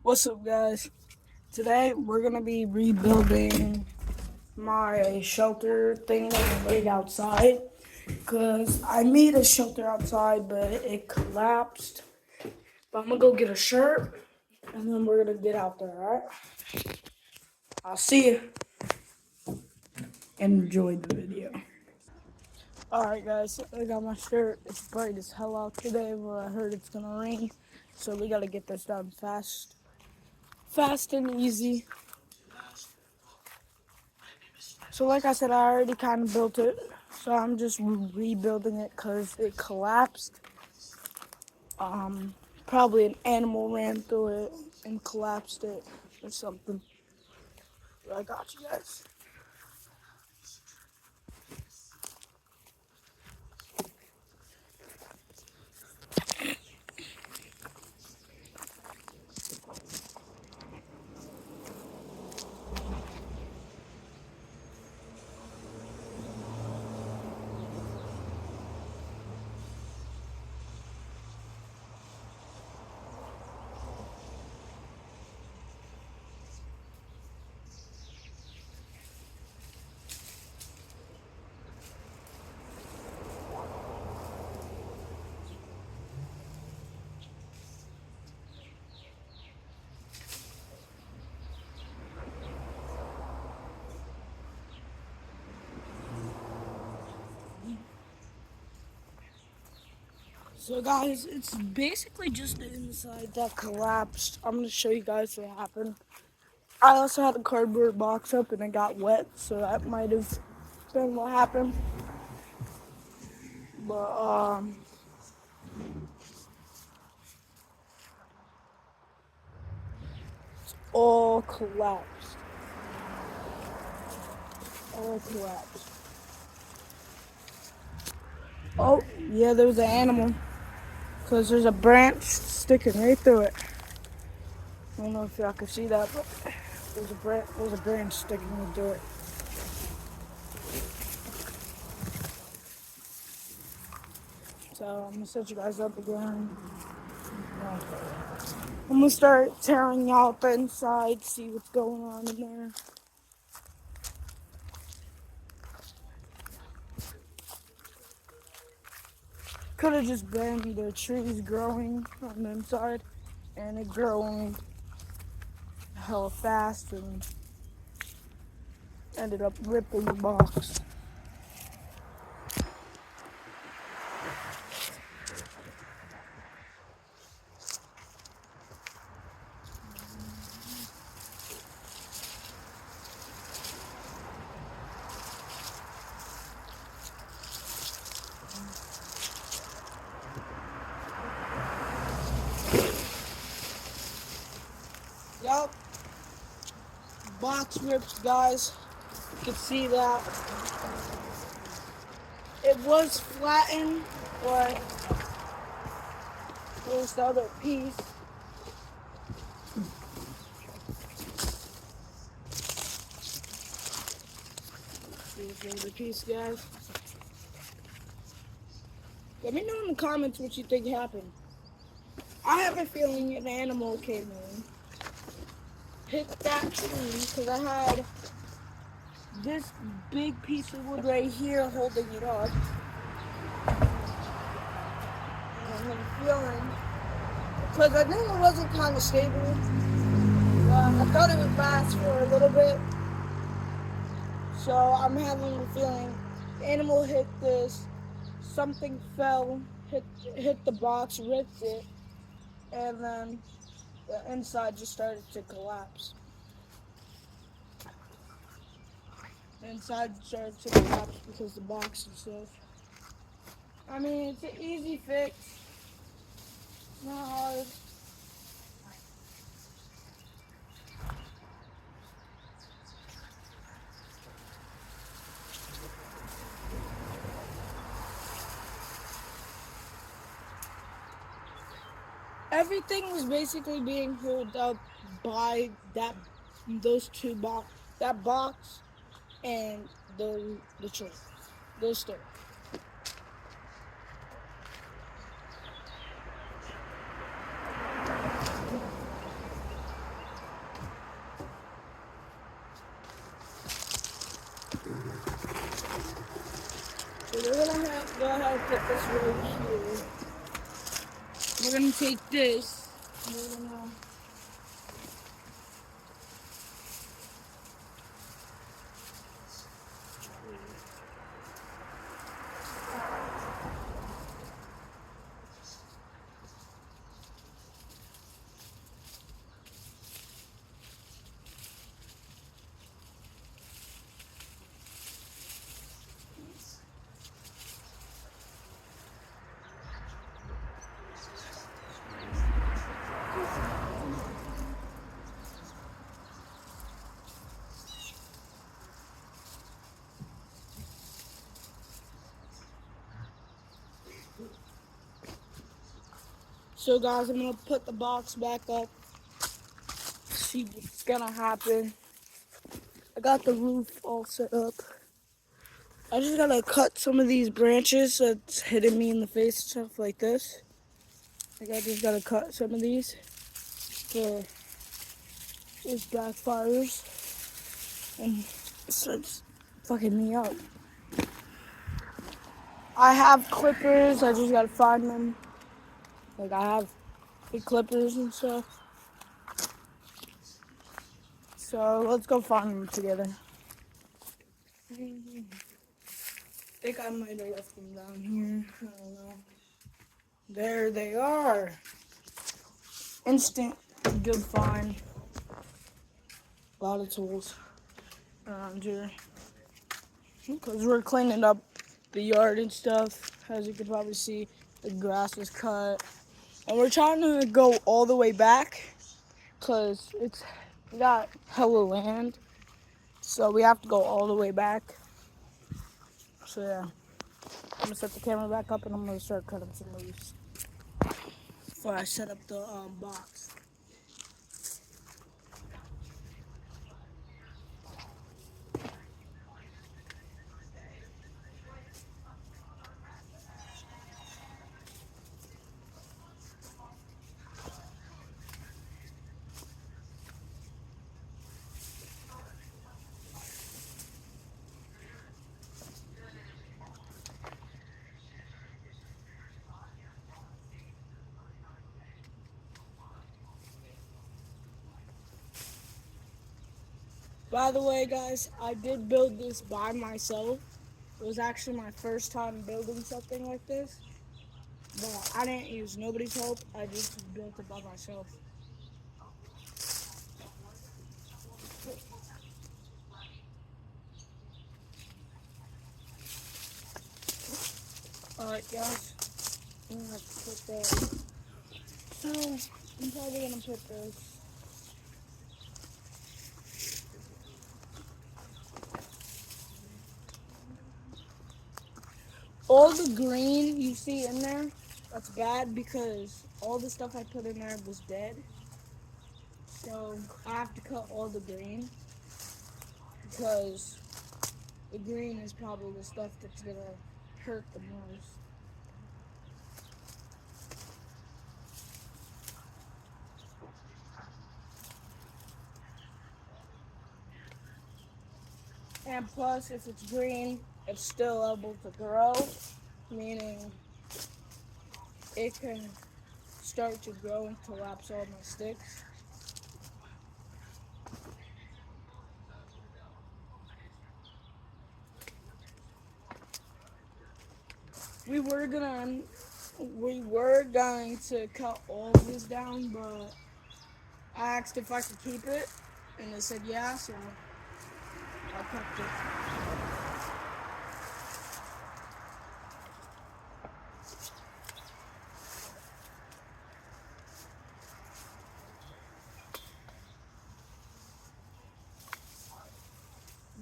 What's up, guys? Today we're gonna be rebuilding my shelter thing that I made outside because I made a shelter outside, but it collapsed. But I'm gonna go get a shirt and then we're gonna get out there, alright? I'll see you and enjoy the video. Alright, guys, I got my shirt. It's bright as hell out today, but I heard it's gonna rain, so we gotta get this done fast and easy. So like I said, I already kind of built it. So I'm just rebuilding it because it collapsed. Probably an animal ran through it and collapsed it or something. But I got you guys. So guys, it's basically just the inside that collapsed. I'm gonna show you guys what happened. I also had a cardboard box up and it got wet, so that might have been what happened. But all collapsed. All collapsed. Oh, yeah, there was an animal. Because there's a branch sticking right through it. I don't know if y'all can see that, but there's a branch sticking right through it. So I'm gonna set you guys up again. I'm gonna start tearing out the inside, see what's going on in there. Could have just been the trees growing on the inside, and it growing hella fast and ended up ripping the box. Yup, box ripped, guys. You can see that. It was flattened, but there's the other piece. Here's the other piece, guys. Let me know in the comments what you think happened. I have a feeling an animal came in, hit that tree, because I had this big piece of wood right here holding it up. And I'm feeling, because I knew it wasn't kind of stable. I thought it would last for a little bit. So I'm having a feeling the animal hit this, something fell, hit the box, ripped it, and then the inside just started to collapse. The inside started to collapse because the box and stuff. I mean, it's an easy fix. It's not hard. Everything was basically being held up by that box and the tree, those two. we're gonna have to go ahead and put this right here. We're gonna take this. We're gonna. So guys, I'm gonna put the box back up. See what's gonna happen. I got the roof all set up. I just gotta cut some of these branches that's hitting me in the face, stuff like this. Like I just gotta cut some of these for these backfires and it starts fucking me up. I have clippers, I just gotta find them. Like I have the clippers and stuff. So let's go find them together. I think I might have left them down here. I don't know. There they are. Instant good find. A lot of tools around here. Because we're cleaning up the yard and stuff. As you can probably see, the grass is cut. And we're trying to go all the way back. Because we got hella land. So we have to go all the way back. So yeah. I'm going to set the camera back up and I'm going to start cutting some leaves. Before I set up the box. By the way, guys, I did build this by myself. It was actually my first time building something like this. But I didn't use nobody's help. I just built it by myself. Alright, guys. I'm gonna have to put that. So, I'm probably gonna put this. All the green you see in there, that's bad because all the stuff I put in there was dead. So I have to cut all the green because the green is probably the stuff that's gonna hurt the most. And plus, if it's green, it's still able to grow, meaning it can start to grow and collapse all my sticks. We were going to cut all of this down, but I asked if I could keep it, and they said yeah, so I kept it.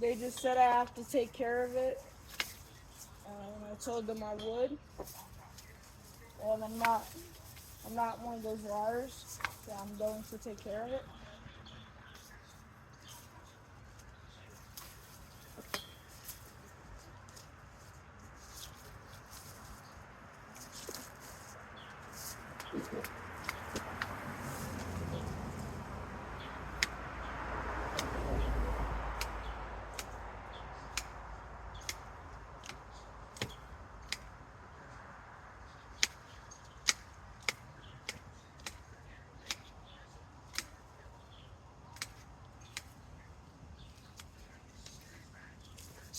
They just said I have to take care of it, and I told them I would. And I'm not one of those liars, so I'm going to take care of it.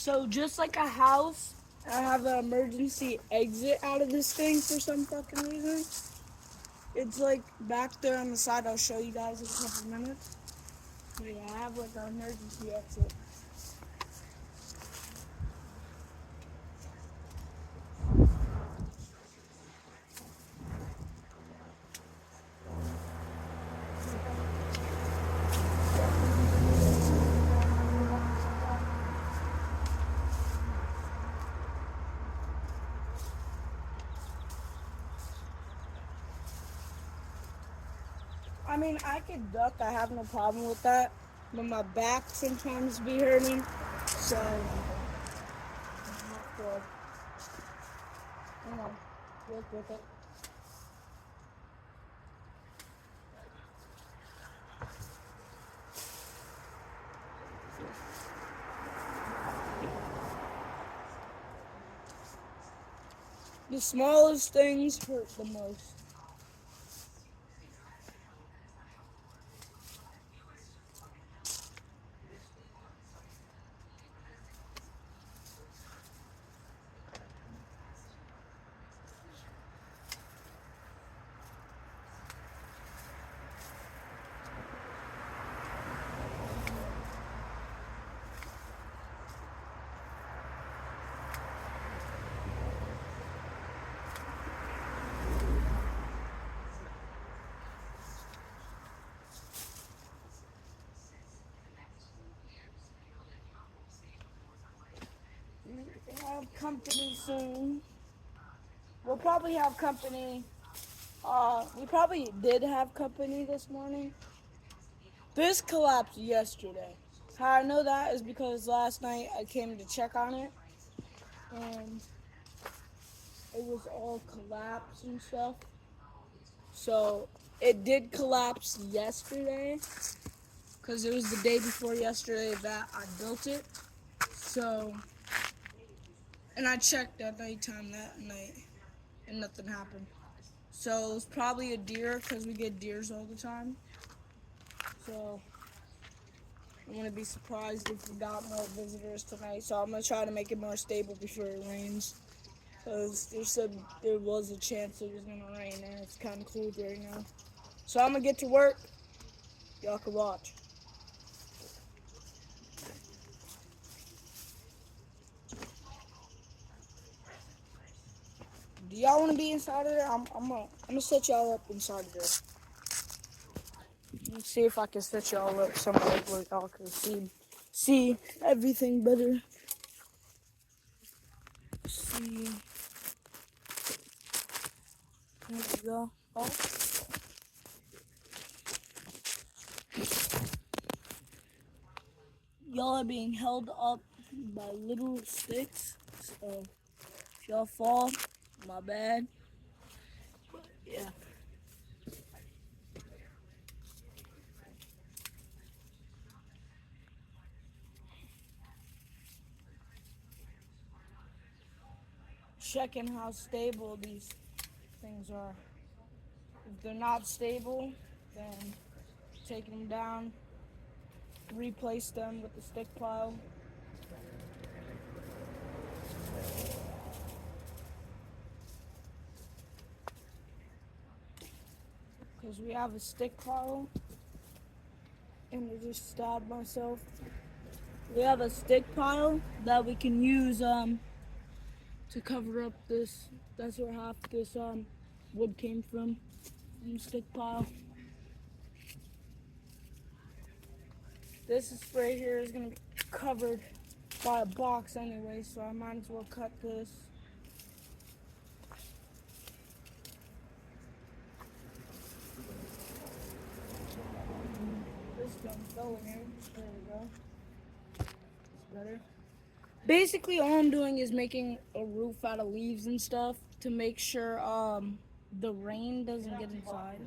So just like a house, I have an emergency exit out of this thing for some fucking reason. It's like back there on the side. I'll show you guys in a couple minutes. But yeah, I have like an emergency exit. I mean, I could duck. I have no problem with that. But my back sometimes be hurting. So, not good. You know, work with it. The smallest things hurt the most. We'll have company soon. We'll probably have company. We probably did have company this morning. This collapsed yesterday. How I know that is because last night I came to check on it and it was all collapsed and stuff. So it did collapse yesterday because it was the day before yesterday that I built it. So, and I checked at nighttime that night and nothing happened. So it was probably a deer because we get deers all the time. So I'm gonna be surprised if we got more visitors tonight. So I'm gonna try to make it more stable before it rains. Because there was a chance it was gonna rain and it's kind of cold right now. So I'm gonna get to work. Y'all can watch. Do y'all want to be inside of there? I'm gonna set y'all up inside of there. Let's see if I can set y'all up somewhere where y'all can see everything better. See. There we go. Oh. Y'all are being held up by little sticks. So if y'all fall, my bad. But yeah. Checking how stable these things are. If they're not stable, then taking them down, replace them with the stick pile. Because we have a stick pile, and I just stabbed myself. We have a stick pile that we can use to cover up this. That's where half this wood came from the stick pile. This spray here is gonna be covered by a box anyway, so I might as well cut this. This one's going in. There we go. It's better. Basically, all I'm doing is making a roof out of leaves and stuff to make sure the rain doesn't get inside.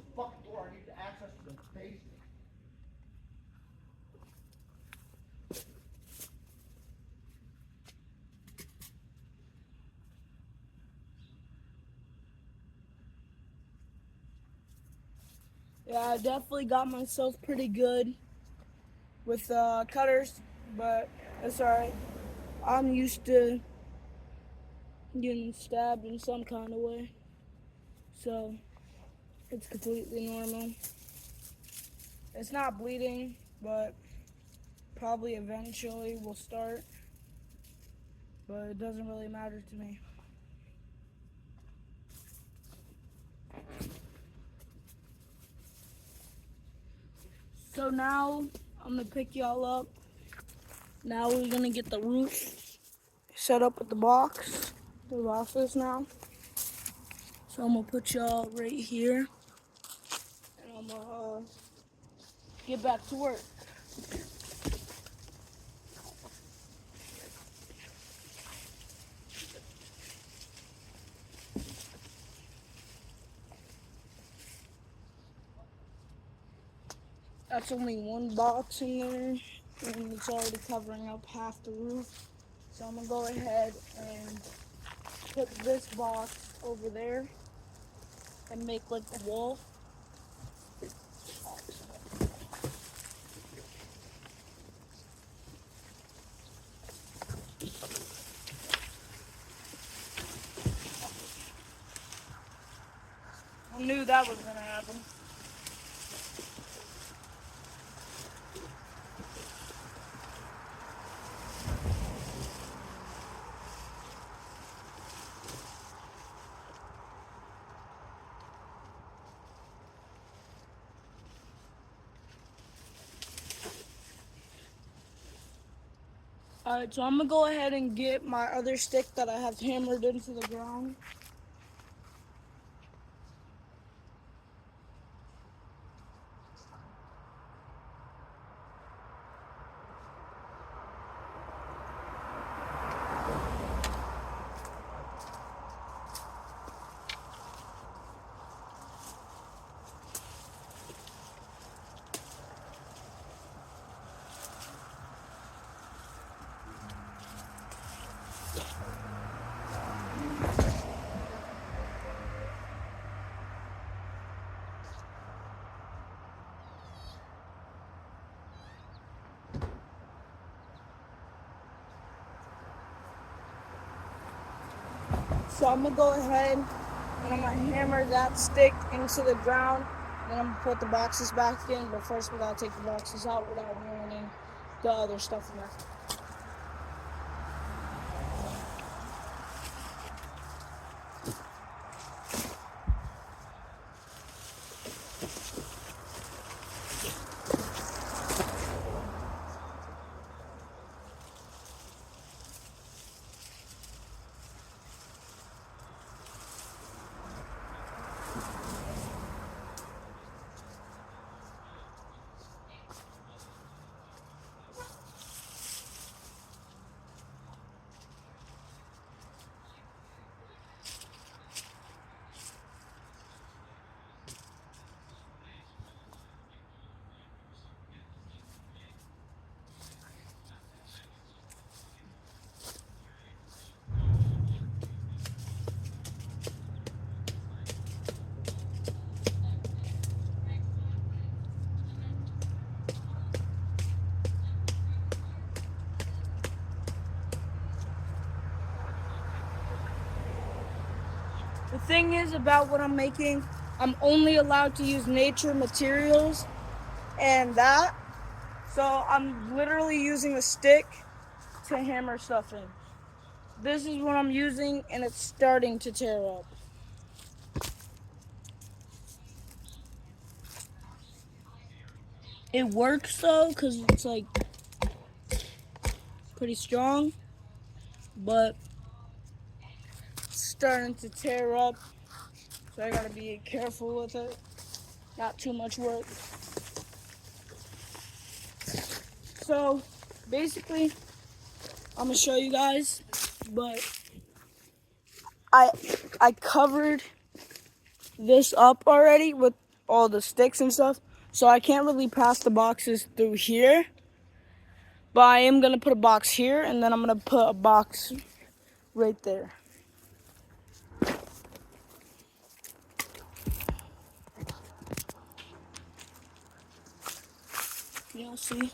Yeah, I definitely got myself pretty good with cutters, but it's alright. I'm used to getting stabbed in some kind of way, so it's completely normal. It's not bleeding, but probably eventually will start, but it doesn't really matter to me. So now I'm gonna pick y'all up. Now we're gonna get the roof set up with the boxes now. So I'm gonna put y'all right here, and I'm gonna get back to work. That's only one box in there, and it's already covering up half the roof. So I'm gonna go ahead and put this box over there and make like the wall. I knew that was gonna happen. Alright, so I'm gonna go ahead and get my other stick that I have hammered into the ground. So I'm gonna go ahead and I'm gonna hammer that stick into the ground. Then I'm gonna put the boxes back in, but first we gotta take the boxes out without ruining the other stuff in there. The thing is about what I'm making, I'm only allowed to use nature materials and that. So I'm literally using a stick to hammer stuff in. This is what I'm using and it's starting to tear up. It works though, because it's like pretty strong, but it's starting to tear up. So I gotta be careful with it. Not too much work. So basically, I'm gonna show you guys, but I covered this up already with all the sticks and stuff, so I can't really pass the boxes through here. But I am gonna put a box here, and then I'm gonna put a box right there. Y'all see?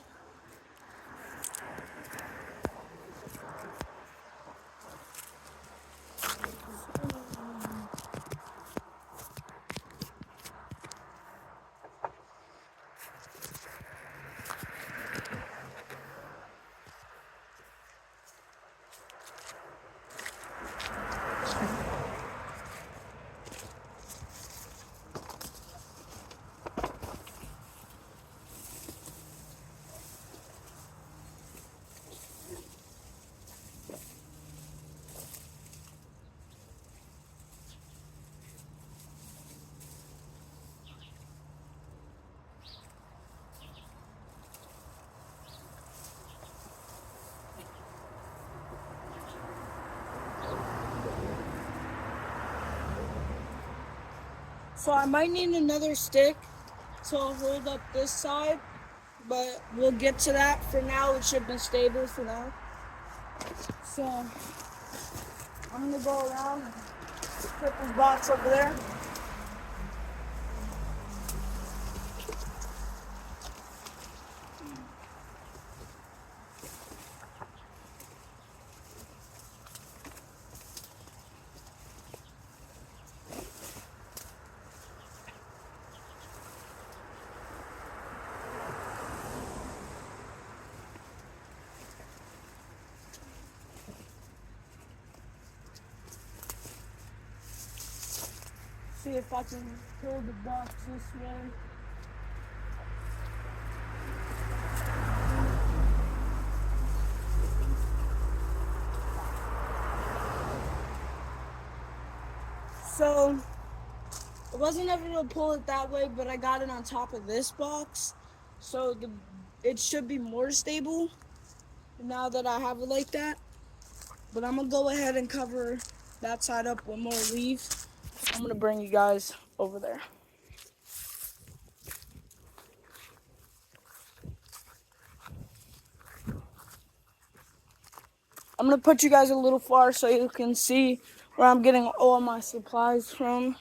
So I might need another stick to hold up this side, but we'll get to that. For now, it should be stable for now. So I'm gonna go around and put this box over there. See if I can pull the box this way. So I wasn't able to pull it that way, but I got it on top of this box, so it should be more stable now that I have it like that. But I'm gonna go ahead and cover that side up with more leaves. I'm gonna bring you guys over there. I'm gonna put you guys a little far so you can see where I'm getting all my supplies from.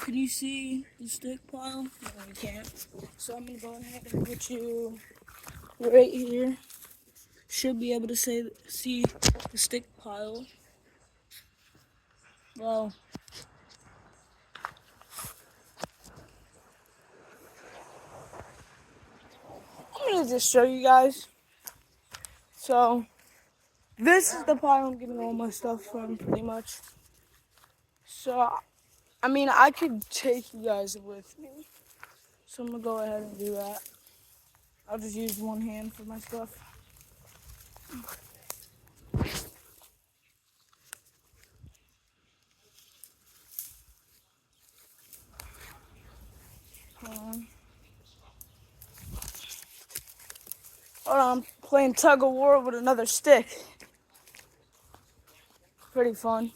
Can you see the stick pile? No, you can't. So I'm gonna go ahead and put you right here. Should be able to see the stick pile. Well, I'm gonna just show you guys. So this is the pile I'm getting all my stuff from, pretty much. So I mean, I could take you guys with me. So I'm gonna go ahead and do that. I'll just use one hand for my stuff. Hold on. I'm playing tug of war with another stick. Pretty fun.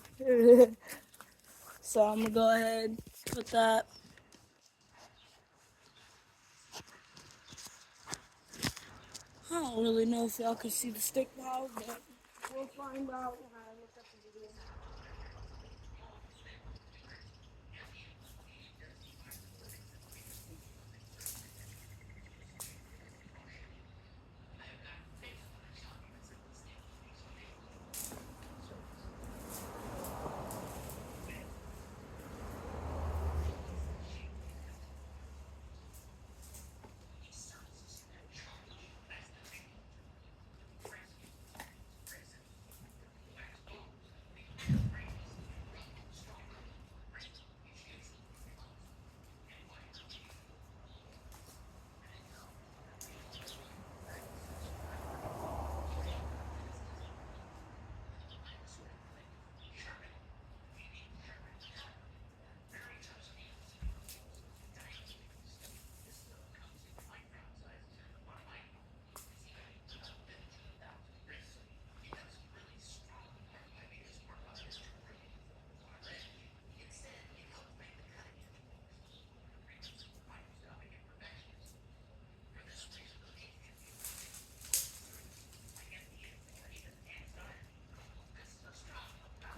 So I'm gonna go ahead, put that. I don't really know if y'all can see the stick now, but we'll find out when I look at the video.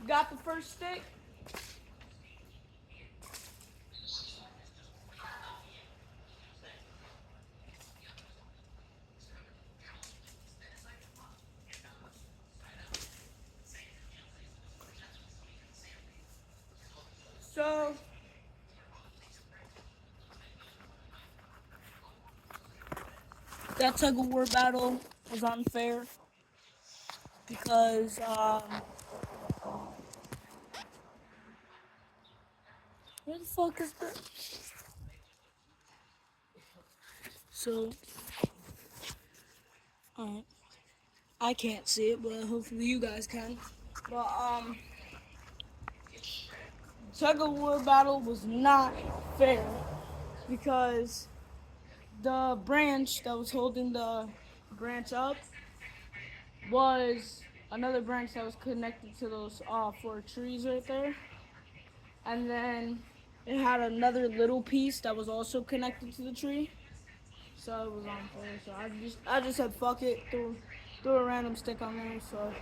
Got the first stick? So that tug of war battle was unfair because where the fuck is that? So I can't see it, but hopefully you guys can. But tug of war battle was not fair because the branch that was holding the branch up was another branch that was connected to those four trees right there, and then it had another little piece that was also connected to the tree. So it was on fire. So I just said fuck it, threw a random stick on there. So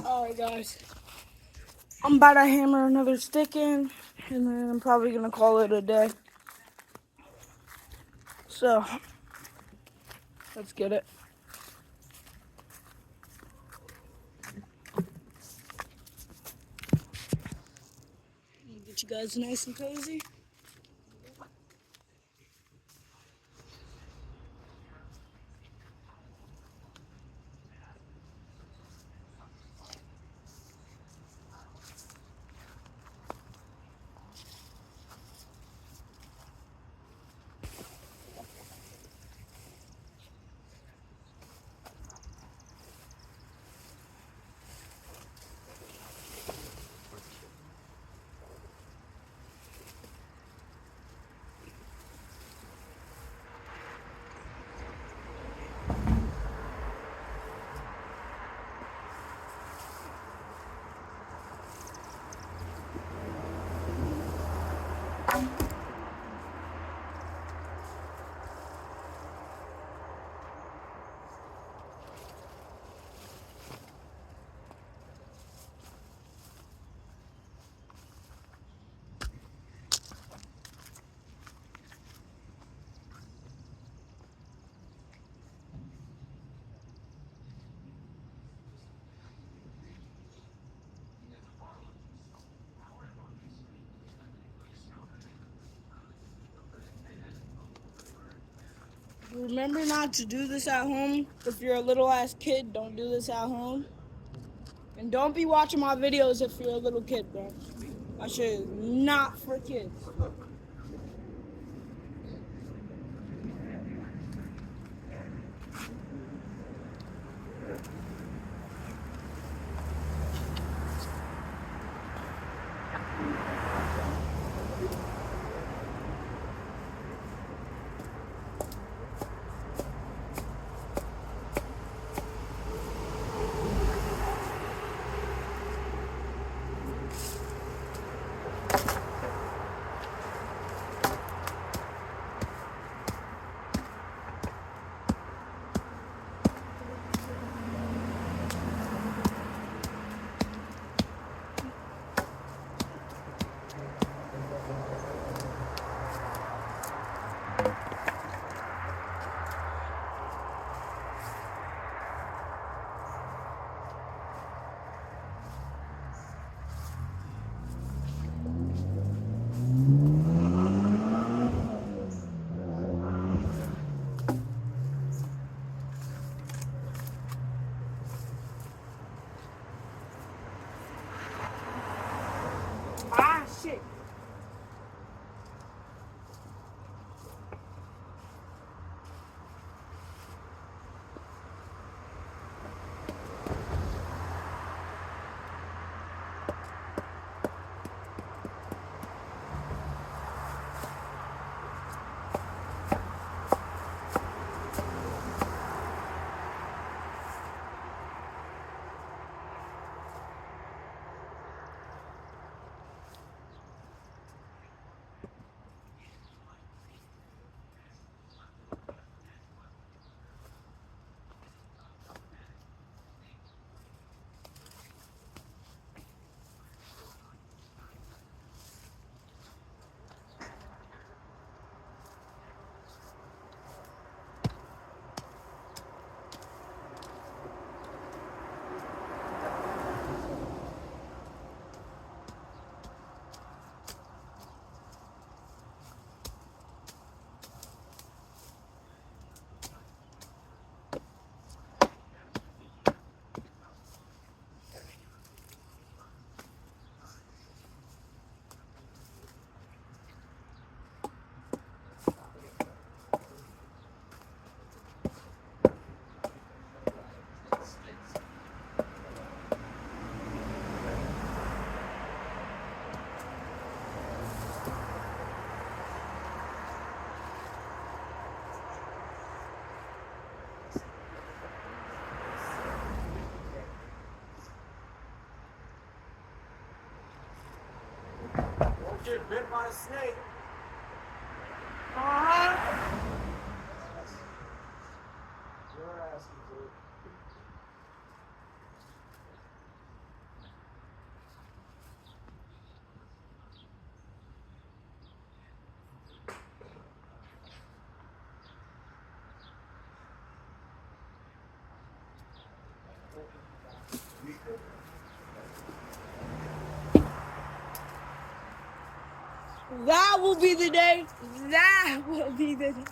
alright guys, I'm about to hammer another stick in, and then I'm probably gonna call it a day. So let's get it. Get you guys nice and cozy. Remember not to do this at home. If you're a little ass kid, don't do this at home. And don't be watching my videos if you're a little kid, bro. That shit is not for kids. Get bit by a snake. Your ass is it. That will be the day. That will be the day.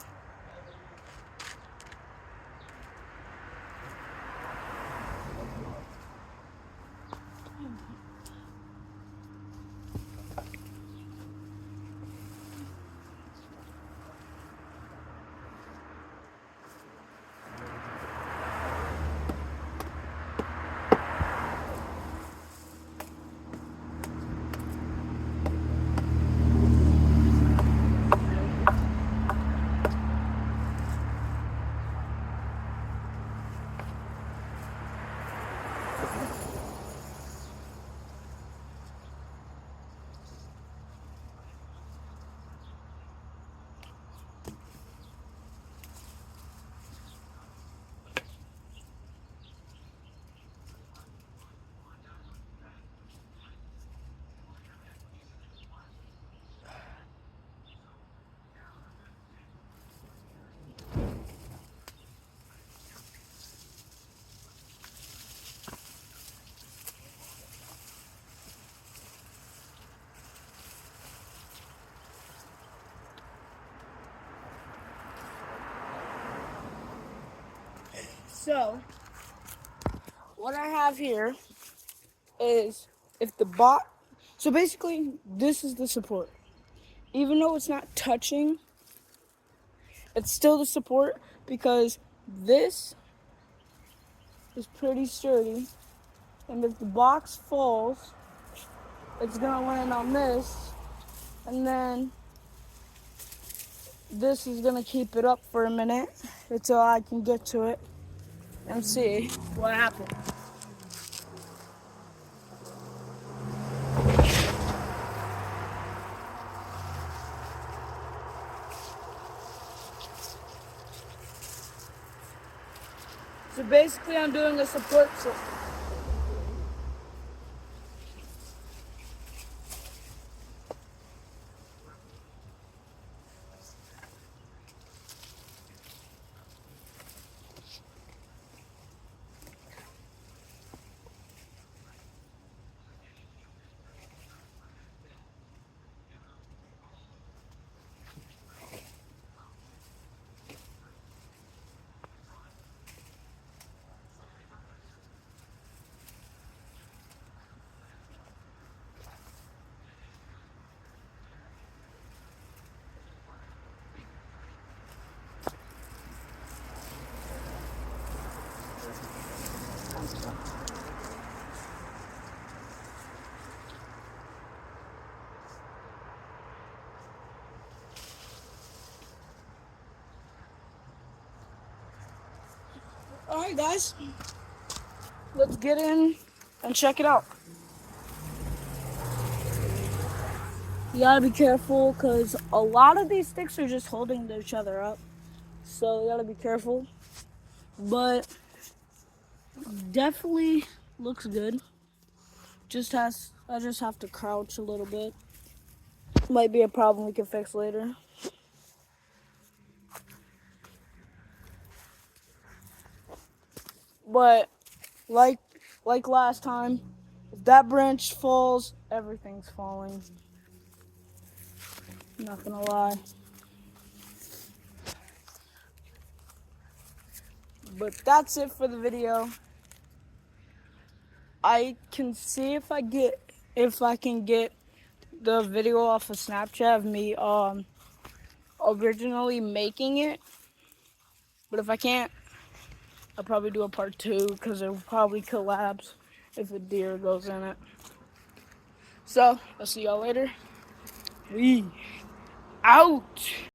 So, what I have here is if the bot. So basically, this is the support. Even though it's not touching, it's still the support because this is pretty sturdy. And if the box falls, it's gonna land on this, and then this is gonna keep it up for a minute until I can get to it and see what happens. So basically I'm doing a support system. Alright guys, let's get in and check it out. You gotta be careful because a lot of these sticks are just holding each other up. So you gotta be careful. But definitely looks good. I just have to crouch a little bit. Might be a problem we can fix later. But like last time, if that branch falls, everything's falling. Not gonna lie. But that's it for the video. I can see if I can get the video off of Snapchat of me originally making it. But if I can't, I'll probably do a part 2 because it will probably collapse if a deer goes in it. So, I'll see y'all later. We out.